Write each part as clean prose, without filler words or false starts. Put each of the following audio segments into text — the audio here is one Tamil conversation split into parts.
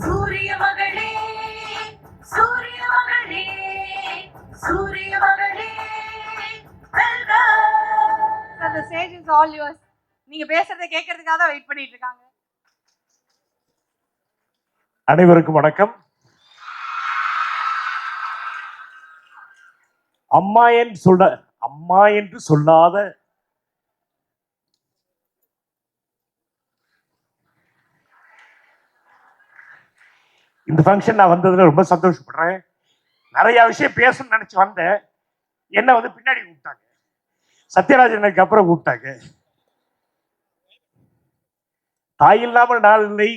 சூரிய மகளே, சூரிய மகளே, சூரிய மகளே, the stage is all yours. நீங்க பேசுறதை கேட்கறதுக்காக தான் வெயிட் பண்ணிட்டு இருக்காங்க. அனைவருக்கும் வணக்கம். அம்மா என்று சொல்லாத இந்த ஃபங்க்ஷன் நான் வந்ததுல ரொம்ப சந்தோஷப்படுறேன். நிறைய விஷயம் பேசணும்னு நினைச்சு வந்தேன். என்ன பின்னாடி கூப்பிட்டாங்க, சத்யராஜனுக்கு அப்புறம் கூப்பிட்டாங்க. தாய் இல்லாமல் நாள் இல்லை,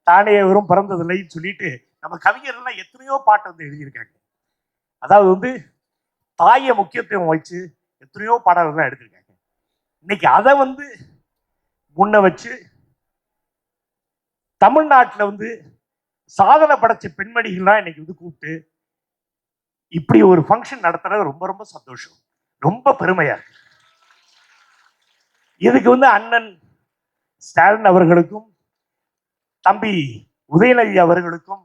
தானே வெறும் பிறந்ததில்லைன்னு சொல்லிட்டு நம்ம கவிஞர்கள்லாம் எத்தனையோ பாட்டு எழுதியிருக்காங்க. அதாவது தாயை முக்கியத்துவம் வச்சு எத்தனையோ பாடல்கள்லாம் எடுத்திருக்காங்க. இன்னைக்கு அதை முன்ன வச்சு தமிழ்நாட்டில் சாதனை படைச்ச பெண்மணிகள்லாம் இன்னைக்கு கூப்பிட்டு இப்படி ஒரு ஃபங்க்ஷன் நடத்துறது ரொம்ப ரொம்ப சந்தோஷம், ரொம்ப பெருமையா இருக்கு. இதுக்கு அண்ணன் ஸ்டாலின் அவர்களுக்கும் தம்பி உதயநிதி அவர்களுக்கும்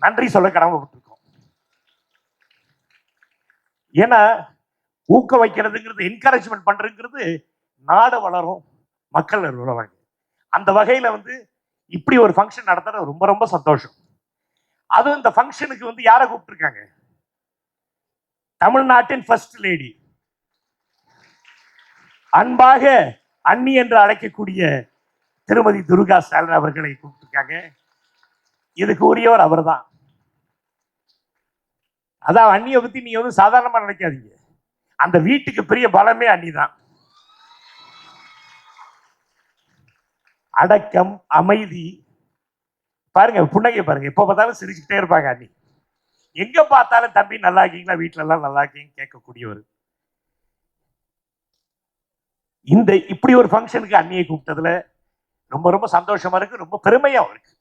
நன்றி சொல்ல கடமைப்பட்டிருக்கோம். ஏன்னா ஊக்க வைக்கிறதுங்கிறது, என்கரேஜ்மெண்ட் பண்றதுங்கிறது நாடு வளரும், மக்கள் வருவாங்க. அந்த வகையில இப்படி ஒரு ஃபங்க்ஷன் நடத்துறது ரொம்ப ரொம்ப சந்தோஷம். அதுவும் இந்த ஃபங்க்ஷனுக்கு யாரை கூப்பிட்டுருக்காங்க, தமிழ்நாட்டின் ஃபர்ஸ்ட் லேடி, அன்பாக அண்ணி என்று அழைக்கக்கூடிய திருமதி துர்கா ஸ்டாலின் அவர்களை கூப்பிட்டுருக்காங்க. இதுக்கு உரியவர் அவர் தான். அதான் அண்ணியை பத்தி நீங்க சாதாரணமா நினைக்காதீங்க, அந்த வீட்டுக்கு பெரிய பலமே அண்ணி தான். அடக்கம், அமைதி, பாருங்க புன்னகை பாருங்க, எப்ப பார்த்தாலும் சிரிச்சுக்கிட்டே இருப்பாங்க அண்ணி. எங்க பார்த்தாலும் தம்பி நல்லா இருக்கீங்களா, வீட்டுல எல்லாம் நல்லா இருக்கீங்க கேட்கக்கூடியவர். இந்த இப்படி ஒரு ஃபங்க்ஷனுக்கு அண்ணியை கூப்பிட்டதுல ரொம்ப ரொம்ப சந்தோஷமா இருக்கு, ரொம்ப பெருமையா இருக்கு.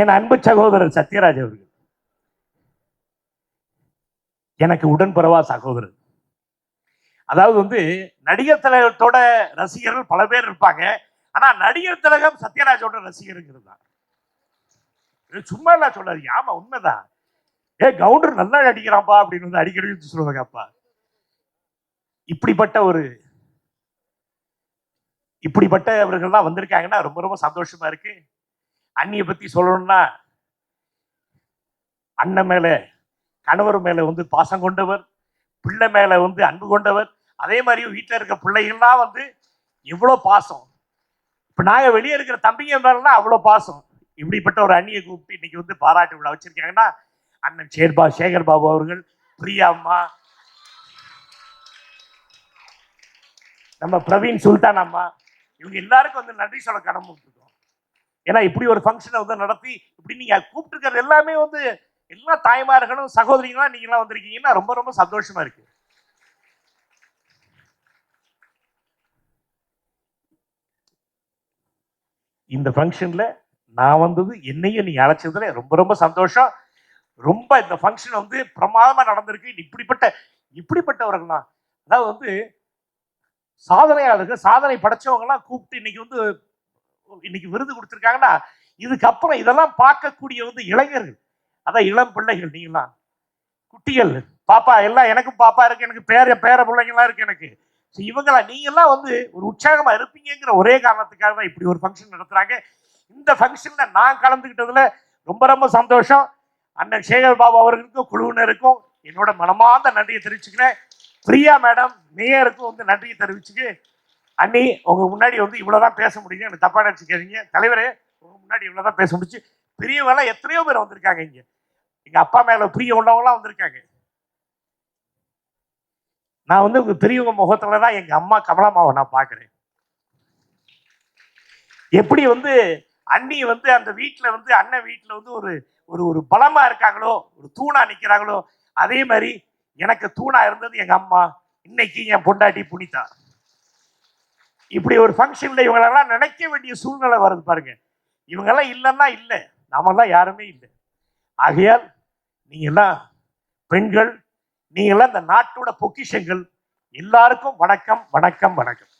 என் அன்பு சகோதரர் சத்யராஜ் அவர்கள் எனக்கு உடன்பிறவா சகோதரர். அதாவது நடிகர் திலகத்தோட ரசிகர்கள் பல பேர் இருப்பாங்க, ஆனா நடிகர் திலகம் சத்யராஜோட ரசிகருங்கிறது தான். சும்மா எல்லாம் சொல்லாதீங்க, ஆமா உண்மைதான். கவுண்டர் நல்லா நடிக்கிறான்ப்பா அப்படின்னு அடிக்கடி சொல்லுவாங்க. அப்பா இப்படிப்பட்டவர்கள்லாம் வந்திருக்காங்கன்னா ரொம்ப ரொம்ப சந்தோஷமா இருக்கு. அண்ணியை பத்தி சொல்லணும்னா, அண்ணன் மேல கணவர் மேல பாசம் கொண்டவர், பிள்ளை மேல அன்பு கொண்டவர். அதே மாதிரி வீட்டில் இருக்க பிள்ளைகள்லாம் எவ்வளவு பாசம். இப்ப நாங்க வெளியே இருக்கிற தம்பிங்க மேலாம் அவ்வளவு பாசம். இப்படிப்பட்ட ஒரு அண்ணியை கூப்பிட்டு இன்னைக்கு பாராட்டு விழா வச்சிருக்காங்கன்னா, அண்ணன் சேகர் பாபு அவர்கள், பிரியா அம்மா, நம்ம பிரவீன் சுல்தான் அம்மா, இவங்க எல்லாருக்கும் நன்றி சொல்ல கடமைப்பட்டிருக்கோம். ஏன்னா இப்படி ஒரு ஃபங்க்ஷனை நடத்தி இப்படி நீங்க கூப்பிட்டு இருக்கிறது எல்லாமே எல்லா தாய்மார்களும் சகோதரிகளும் நீங்க எல்லாம் வந்திருக்கீங்கன்னா ரொம்ப ரொம்ப சந்தோஷமா இருக்கு. இந்த ஃபங்க்ஷன்ல நான் வந்தது, என்னையும் நீங்க அழைச்சதுல ரொம்ப ரொம்ப சந்தோஷம். ரொம்ப இந்த ஃபங்க்ஷன் பிரமாதமா நடந்திருக்கு. இப்படிப்பட்டவர்கள் தான், அதாவது சாதனையாளர்கள், சாதனை படைச்சவங்க எல்லாம் கூப்பிட்டு இன்னைக்கு விருது கொடுத்திருக்காங்கன்னா, இதுக்கப்புறம் இதெல்லாம் பார்க்கக்கூடிய இளைஞர்கள், அதான் இளம் பிள்ளைகள், நீங்களாம் குட்டிகள், பாப்பா எல்லாம், எனக்கும் பாப்பா இருக்கு, எனக்கு பேர பிள்ளைங்கலாம் இருக்கு எனக்கு. இவங்களா நீங்கெல்லாம் ஒரு உற்சாகமா இருப்பீங்கிற ஒரே காரணத்துக்காக தான் இப்படி ஒரு ஃபங்க்ஷன் நடத்துறாங்க. இந்த ஃபங்க்ஷன்ல நான் கலந்துக்கிட்டதுல ரொம்ப ரொம்ப சந்தோஷம். அண்ணன் சேகர் பாபு அவர்களுக்கும் குழுவினருக்கும் என்னோட மனமார்ந்த நன்றியை தெரிவிச்சுக்கிறேன். பிரியா மேடம் மேயருக்கும் நன்றியை தெரிவிச்சுக்கு, அண்ணி உங்க முன்னாடி இவ்வளவுதான் பேச முடியும், எனக்கு தப்பா நினைச்சுக்காதீங்க. தலைவரே உங்க முன்னாடி இவ்வளவுதான் பேச முடிச்சு. பெரியவங்க எத்தனையோ பேர் வந்திருக்காங்க இங்க, எங்க அப்பா மேல பிரிய உள்ளவங்களாம் வந்திருக்காங்க. நான் உங்க பெரியவங்க முகத்துலதான் எங்க அம்மா கமலாமாவை நான் பாக்குறேன். எப்படி அண்ணி அந்த வீட்டுல அண்ணன் வீட்டுல ஒரு ஒரு பலமா இருக்காங்களோ, ஒரு தூணா நிக்கிறாங்களோ, அதே மாதிரி எனக்கு தூணா இருந்தது எங்க அம்மா, இன்னைக்கு என் பொண்டாட்டி புனிதா. இப்படி ஒரு ஃபங்க்ஷன்ல இவங்களெல்லாம் நினைக்க வேண்டிய சூழ்நிலை வருது பாருங்க. இவங்கெல்லாம் இல்லைன்னா இல்லை, நாமெல்லாம் யாருமே இல்லை. ஆகையால் நீங்கெல்லாம் பெண்கள், நீங்கெல்லாம் இந்த நாட்டோட பொக்கிஷங்கள். எல்லாருக்கும் வணக்கம் வணக்கம் வணக்கம்.